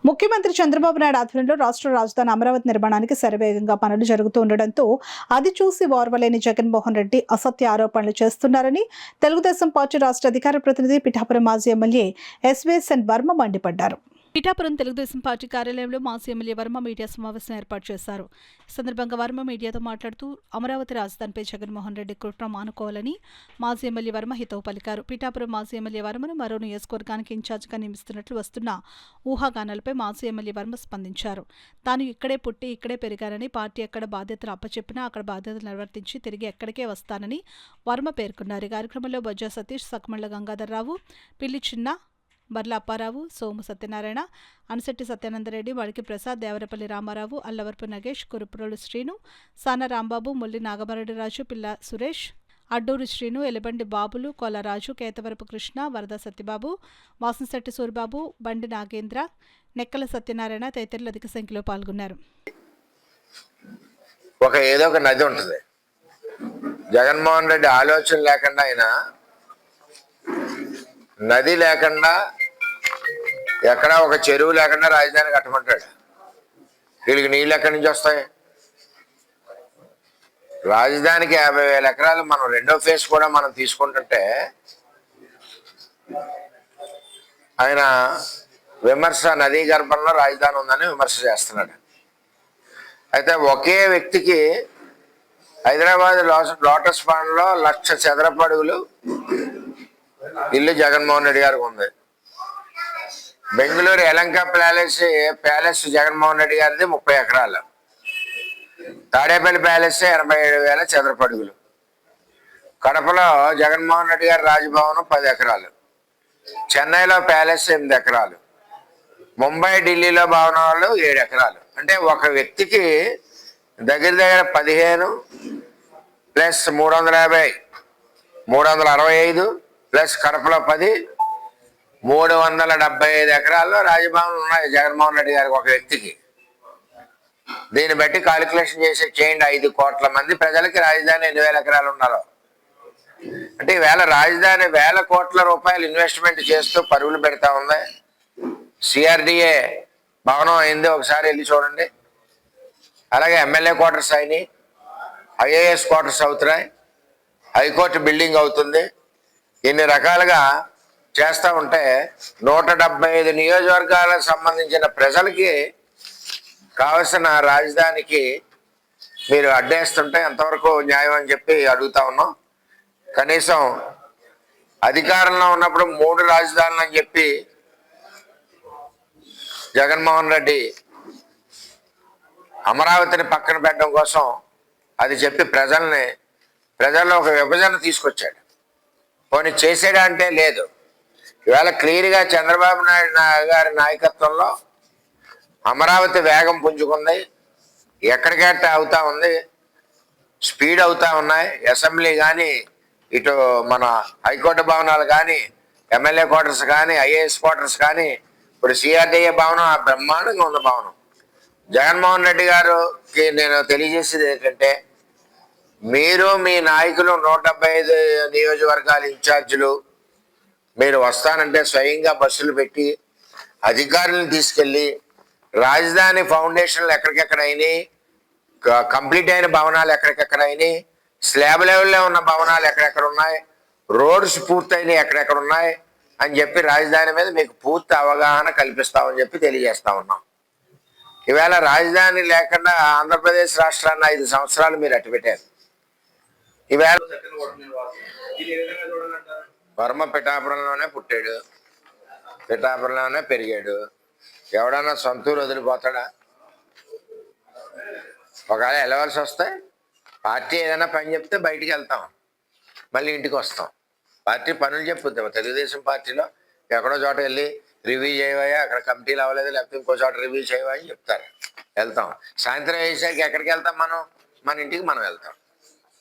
ముఖ్యమంత్రి చంద్రబాబు నాయుడు ఆధ్వర్యంలో రాష్ట్ర రాజధాని అమరావతి నిర్మాణానికి శరవేగంగా పనులు జరుగుతూ ఉండడంతో అది చూసి ఓర్వలేని జగన్మోహన్ రెడ్డి అసత్య ఆరోపణలు చేస్తున్నారని తెలుగుదేశం పార్టీ రాష్ట్ర అధికార ప్రతినిధి పిఠాపురం మాజీ ఎమ్మెల్యే ఎస్వేఎన్ వర్మ మండిపడ్డారు. పిఠాపురం తెలుగుదేశం పార్టీ కార్యాలయంలో మాజీ ఎమ్మెల్యే వర్మ మీడియా సమావేశం ఏర్పాటు చేశారు. ఈ సందర్భంగా వర్మ మీడియాతో మాట్లాడుతూ అమరావతి రాజధానిపై జగన్మోహన్ రెడ్డి కుట్ర మానుకోవాలని మాజీ ఎమ్మెల్యే వర్మ హితవు పలికారు. పిఠాపురం మాజీ ఎమ్మెల్యే వర్మను మరో నియోజకవర్గానికి ఇన్ఛార్జిగా నియమిస్తున్నట్లు వస్తున్న ఊహాగానాలపై మాజీ ఎమ్మెల్యే వర్మ స్పందించారు. తాను ఇక్కడే పుట్టి ఇక్కడే పెరిగానని, పార్టీ ఎక్కడ బాధ్యతలు అప్పచెప్పినా అక్కడ బాధ్యతలు నిర్వర్తించి తిరిగి ఎక్కడికే వస్తానని వర్మ పేర్కొన్నారు. ఈ కార్యక్రమంలో బొజ్జా సతీష్, సక్మళ్ల గంగాధర్రావు, పిల్లి చిన్న, బర్ల అప్పారావు, సోము సత్యనారాయణ, అనిశెట్టి సత్యానందరెడ్డి, వడికి ప్రసాద్, దేవరపల్లి రామారావు, అల్లవరపు నగేష్, కురుపురోలు శ్రీను, సాన రాంబాబు, ముల్లి నాగమరెడ్డిరాజు, పిల్ల సురేష్, అడ్డూరి శ్రీను, ఎలిబండి బాబులు, కొలరాజు, కేతవరపు కృష్ణ, వరద సత్యబాబు, వాసంశెట్టి సూరిబాబు, బండి నాగేంద్ర, నెక్కల సత్యనారాయణ తదితరులు అధిక సంఖ్యలో పాల్గొన్నారు. ఏదో ఒక నది ఉంటుంది. జగన్మోహన్ రెడ్డి ఆలోచన లేకుండా ఆయన నది లేకుండా ఎక్కడ ఒక చెరువు లేకుండా రాజధాని కట్టమంటాడు. వీళ్ళకి నీళ్ళు ఎక్కడి నుంచి వస్తాయి? రాజధానికి 50,000 ఎకరాలు మనం రెండో ఫేజ్ కూడా మనం తీసుకుంటుంటే ఆయన విమర్శ నదీ గర్భంలో రాజధాని ఉందని విమర్శ చేస్తున్నాడు. అయితే ఒకే వ్యక్తికి హైదరాబాద్ లోటస్ పాండ్లో 1,00,000 చదరపు అడుగులు ఇల్లు జగన్మోహన్ రెడ్డి గారికి ఉంది. బెంగళూరు యలంక ప్యాలెస్ జగన్మోహన్ రెడ్డి గారిది 30 ఎకరాలు. తాడేపల్లి ప్యాలెస్ 87,000 చదరపు అడుగులు. కడపలో జగన్మోహన్ రెడ్డి గారి రాజ్భవనం 10 ఎకరాలు. చెన్నైలో ప్యాలెస్ 8 ఎకరాలు. ముంబై, ఢిల్లీలో భవనాలు 7 ఎకరాలు. అంటే ఒక వ్యక్తికి దగ్గర 15 ప్లస్ 350 365 ప్లస్ కడపలో 10 375 ఎకరాల్లో రాజభవన్లు ఉన్నాయి జగన్మోహన్ రెడ్డి గారికి ఒక వ్యక్తికి. దీన్ని బట్టి కాలిక్యులేషన్ చేయండి. 5 కోట్ల మంది ప్రజలకి రాజధాని 8,000 ఎకరాలు ఉన్నారు. అంటే ఈవేళ రాజధాని వేల కోట్ల రూపాయలు ఇన్వెస్ట్మెంట్ చేస్తూ పరుగులు పెడతా ఉంది. సిఆర్డిఏ భవనం అయింది, ఒకసారి వెళ్ళి చూడండి. అలాగే ఎమ్మెల్యే క్వార్టర్స్ అయినాయి, ఐఏఎస్ క్వార్టర్స్ అవుతున్నాయి, హైకోర్టు బిల్డింగ్ అవుతుంది. ఇన్ని రకాలుగా చేస్తూ ఉంటే 175 నియోజకవర్గాలకు సంబంధించిన ప్రజలకి కావలసిన రాజధానికి మీరు అడ్డేస్తుంటే ఎంతవరకు న్యాయం అని చెప్పి అడుగుతా ఉన్నాం. కనీసం అధికారంలో ఉన్నప్పుడు 3 రాజధానులు అని చెప్పి జగన్మోహన్ రెడ్డి అమరావతిని పక్కన పెట్టడం కోసం అది చెప్పి ప్రజల్లో ఒక విభజన తీసుకొచ్చాడు. పోనీ చేసాడా అంటే లేదు. ఇవాళ క్లియర్గా చంద్రబాబు నాయుడు గారి నాయకత్వంలో అమరావతి వేగం పుంజుకుంది, ఎక్కడికెట్ట అవుతా ఉంది, స్పీడ్ అవుతా ఉన్నాయి. అసెంబ్లీ కానీ, ఇటు మన హైకోర్టు భవనాలు కానీ, ఎమ్మెల్యే క్వార్టర్స్ కానీ, ఐఏఎస్ క్వార్టర్స్ కానీ, ఇప్పుడు సిఆర్డీఏ భవనం బ్రహ్మాండంగా ఉన్న భవనం. జగన్మోహన్ రెడ్డి గారికి నేను తెలియజేసేది ఏంటంటే, మీరు మీ నాయకులు 175 నియోజకవర్గాల ఇన్ఛార్జీలు మీరు వస్తానంటే స్వయంగా బస్సులు పెట్టి అధికారులను తీసుకెళ్ళి రాజధాని ఫౌండేషన్లు ఎక్కడికెక్కడ అయినాయి, కంప్లీట్ అయిన భవనాలు ఎక్కడికెక్కడ అయినాయి, స్లాబ్ లెవెల్లో ఉన్న భవనాలు ఎక్కడెక్కడ ఉన్నాయి, రోడ్స్ పూర్తయినాయి ఎక్కడెక్కడ ఉన్నాయి అని చెప్పి రాజధాని మీద మీకు పూర్తి అవగాహన కల్పిస్తామని చెప్పి తెలియజేస్తా ఉన్నాం. ఈవేళ రాజధాని లేకుండా ఆంధ్రప్రదేశ్ రాష్ట్రాన్ని 5 సంవత్సరాలు మీరు అట్టుపెట్టారు. ఈవేళ వర్మ పిఠాపురంలోనే పుట్టాడు, పిఠాపురంలోనే పెరిగాడు. ఎవడన్నా సొంతూరు వదిలిపోతాడా? ఒకవేళ వెళ్ళవలసి వస్తే పార్టీ ఏదైనా పని చెప్తే బయటికి వెళ్తాం, మళ్ళీ ఇంటికి వస్తాం. పార్టీ పనులు చెప్పుద్దాం. తెలుగుదేశం పార్టీలో ఎక్కడో చోట వెళ్ళి రివ్యూ చేయవా, అక్కడ కమిటీలు అవ్వలేదు, లేకపోతే ఇంకో చోట రివ్యూ చేయవా అని చెప్తారు, వెళ్తాం. సాయంత్రం వేసాక ఎక్కడికి వెళ్తాం? మన ఇంటికి మనం వెళ్తాం.